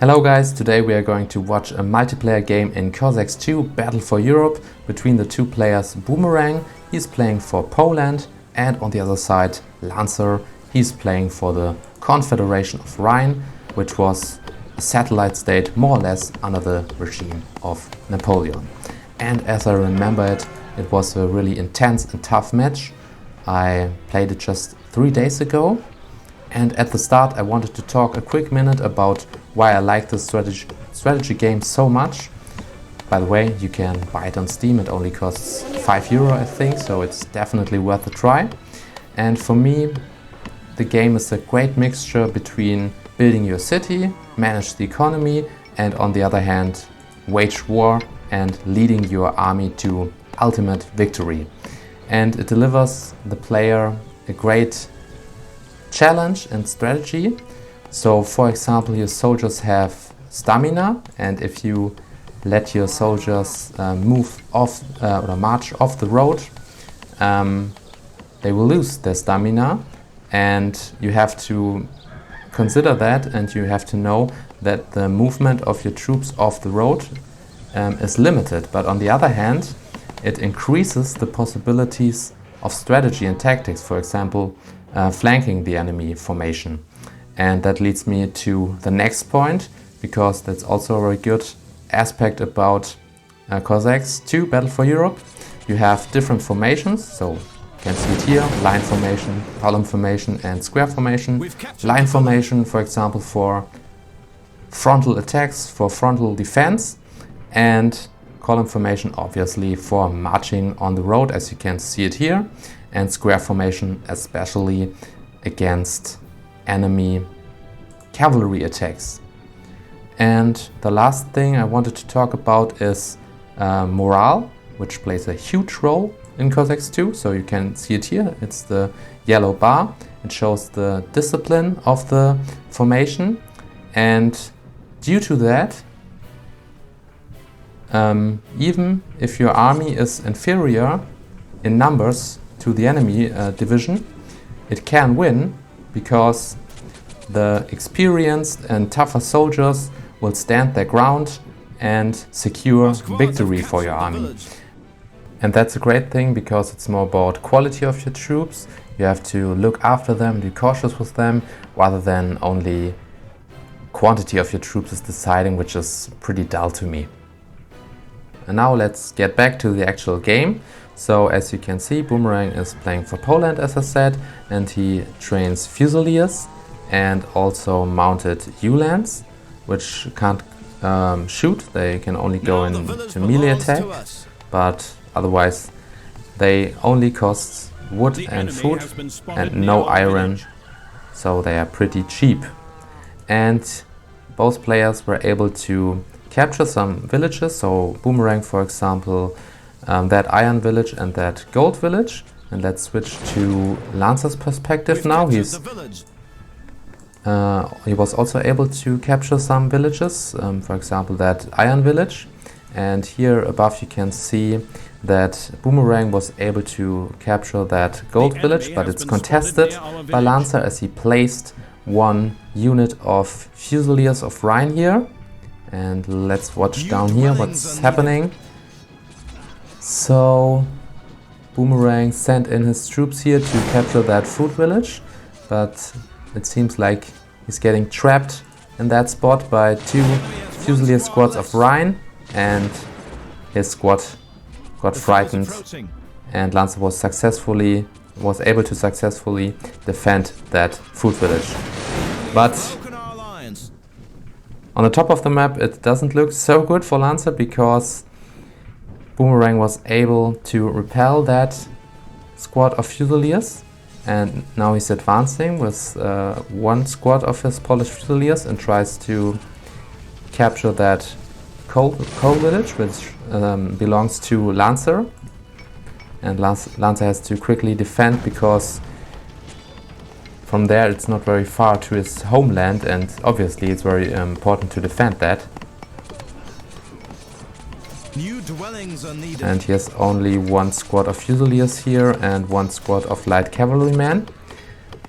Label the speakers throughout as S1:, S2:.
S1: Hello guys, today we are going to watch a multiplayer game in Cossacks 2 Battle for Europe between the two players Boomerang, he's playing for Poland, and on the other side Lancer, he's playing for the Confederation of Rhine, which was a satellite state more or less under the regime of Napoleon. And as I remember it, it was a really intense and tough match. I played it just 3 days ago. And at the start I wanted to talk a quick minute about why I like this strategy game so much. By the way, you can buy it on Steam, it only costs €5 I think, so it's definitely worth a try. And for me, the game is a great mixture between building your city, manage the economy, and on the other hand, wage war and leading your army to ultimate victory. And it delivers the player a great challenge and strategy. So for example, your soldiers have stamina, and if you let your soldiers move off or march off the road, they will lose their stamina, and you have to consider that, and you have to know that the movement of your troops off the road is limited. But on the other hand, it increases the possibilities of strategy and tactics, for example, flanking the enemy formation. And that leads me to the next point, because that's also a very good aspect about Cossacks 2 Battle for Europe. You have different formations, so you can see it here, line formation, column formation and square formation. Line formation, for example, for frontal attacks, for frontal defense, and column formation obviously for marching on the road, as you can see it here, and square formation especially against enemy cavalry attacks. And the last thing I wanted to talk about is morale, which plays a huge role in Cossacks 2. So you can see it here, it's the yellow bar. It shows the discipline of the formation, and due to that, even if your army is inferior in numbers to the enemy division, it can win, because the experienced and tougher soldiers will stand their ground and secure victory for your army. And that's a great thing, because it's more about quality of your troops. You have to look after them, be cautious with them, rather than only quantity of your troops is deciding, which is pretty dull to me. And now let's get back to the actual game. So as you can see, Boomerang is playing for Poland, as I said, and he trains Fusiliers and also mounted Uhlans, which can't shoot, they can only go into melee attack, but otherwise they only cost wood and food and no iron, so they are pretty cheap. And both players were able to capture some villages, so Boomerang, for example, that iron village and that gold village. And let's switch to Lancer's perspective now. He was also able to capture some villages, for example that iron village. And here above you can see that Boomerang was able to capture that gold village, but it's contested by Lancer, as he placed one unit of Fusiliers of Rhine here. And let's watch down here what's happening. So Boomerang sent in his troops here to capture that food village, but it seems like he's getting trapped in that spot by two Fusilier squads of Rhine, and his squad got frightened, and Lancer was able to successfully defend that food village. But on the top of the map it doesn't look so good for Lancer, because Boomerang was able to repel that squad of Fusiliers, and now he's advancing with one squad of his Polish Fusiliers and tries to capture that coal village, which belongs to Lancer. And Lancer has to quickly defend, because from there it's not very far to his homeland, and obviously it's very important to defend that.
S2: New dwellings are needed.
S1: And he has only one squad of Fusiliers here and one squad of light cavalrymen.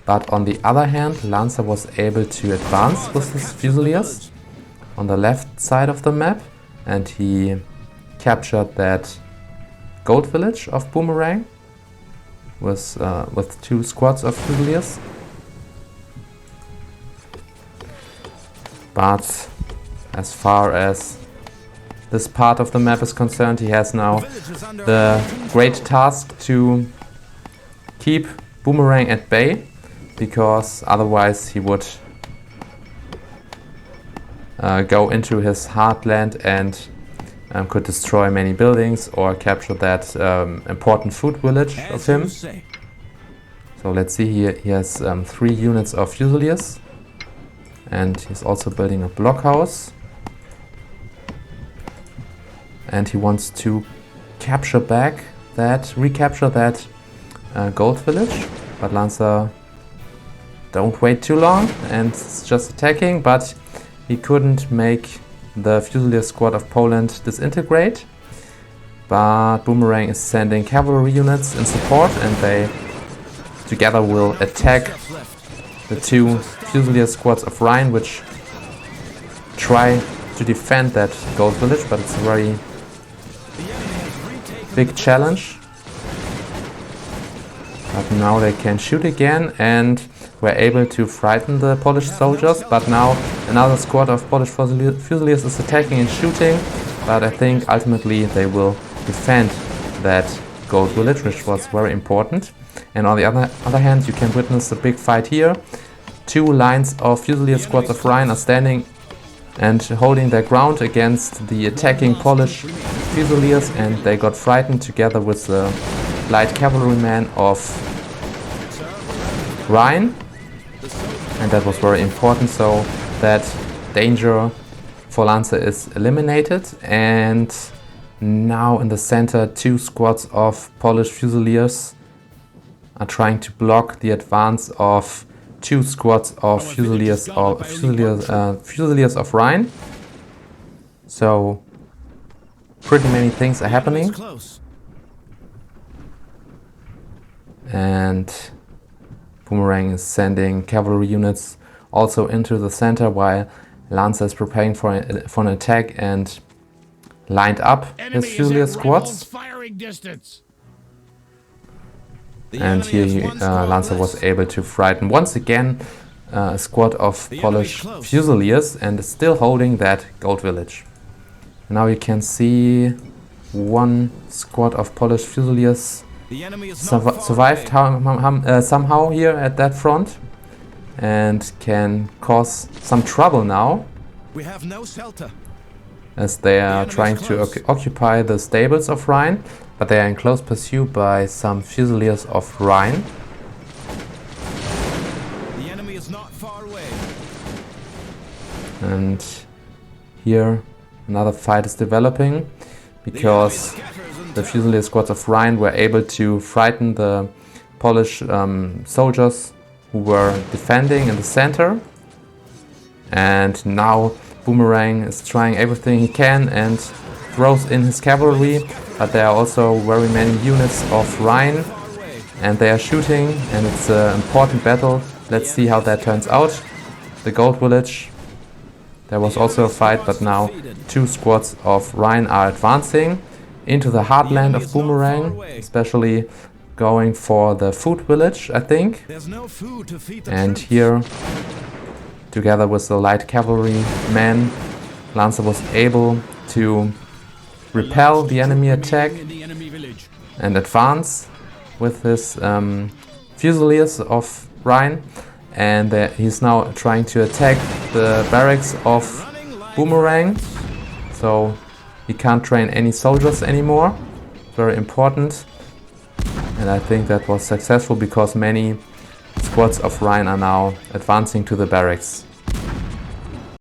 S1: But on the other hand, Lancer was able to advance with his Fusiliers, on the left side of the map, and he captured that gold village of Boomerang with 2 squads of Fusiliers. But as far as this part of the map is concerned, he has now the great task to keep Boomerang at bay, because otherwise he would go into his heartland and could destroy many buildings or capture that important food village of him. So let's see here, he has 3 units of Fusiliers, and he's also building a blockhouse. And he wants to recapture that gold village, but Lancer don't wait too long and it's just attacking, but he couldn't make the Fusilier squad of Poland disintegrate. But Boomerang is sending cavalry units in support, and they together will attack the 2 Fusilier squads of Rhine, which try to defend that gold village, but it's a very big challenge. But now they can shoot again and were able to frighten the Polish soldiers. But now another squad of Polish Fusiliers is attacking and shooting. But I think ultimately they will defend that gold village, which was very important. And on the other hand, you can witness a big fight here. 2 lines of Fusilier squads of Rhine are standing and holding their ground against the attacking Polish Fusiliers, and they got frightened together with the light cavalrymen of Rhine, and that was very important, so that danger for Lancer is eliminated. And now in the center, 2 squads of Polish Fusiliers are trying to block the advance of 2 squads of Fusiliers of Rhine. So pretty many things are happening. And Boomerang is sending cavalry units also into the center, while Lancer is preparing for an attack and lined up his Fusilier squads. And here Lancer was able to frighten once again a squad of Polish Fusiliers, and is still holding that gold village. Now you can see 1 squad of Polish Fusiliers survived somehow here at that front and can cause some trouble now.
S2: We have no shelter,
S1: as they are trying to occupy the stables of Rhine, but they are in close pursuit by some Fusiliers of Rhine.
S2: the enemy is not far away.
S1: And here another fight is developing, because the Fusilier squads of Rhine were able to frighten the Polish soldiers who were defending in the center. And now Boomerang is trying everything he can and throws in his cavalry, but there are also very many units of Rhine and they are shooting, and it's an important battle. Let's see how that turns out. The gold village, there was also a fight, but now 2 squads of Rhine are advancing into the heartland of Boomerang, especially going for the food village, I think. And here, together with the light cavalry men, Lancer was able to repel the enemy attack and advance with his Fusiliers of Rhine. And he's now trying to attack the barracks of Boomerang, so he can't train any soldiers anymore. Very important. And I think that was successful, because many squads of Rhine are now advancing to the barracks.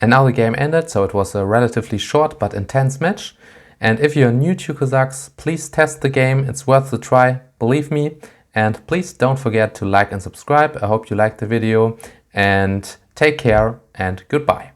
S1: And now the game ended, so it was a relatively short but intense match. And if you're new to Cossacks, please test the game, it's worth the try, believe me. And please don't forget to like and subscribe. I hope you liked the video, and take care and goodbye.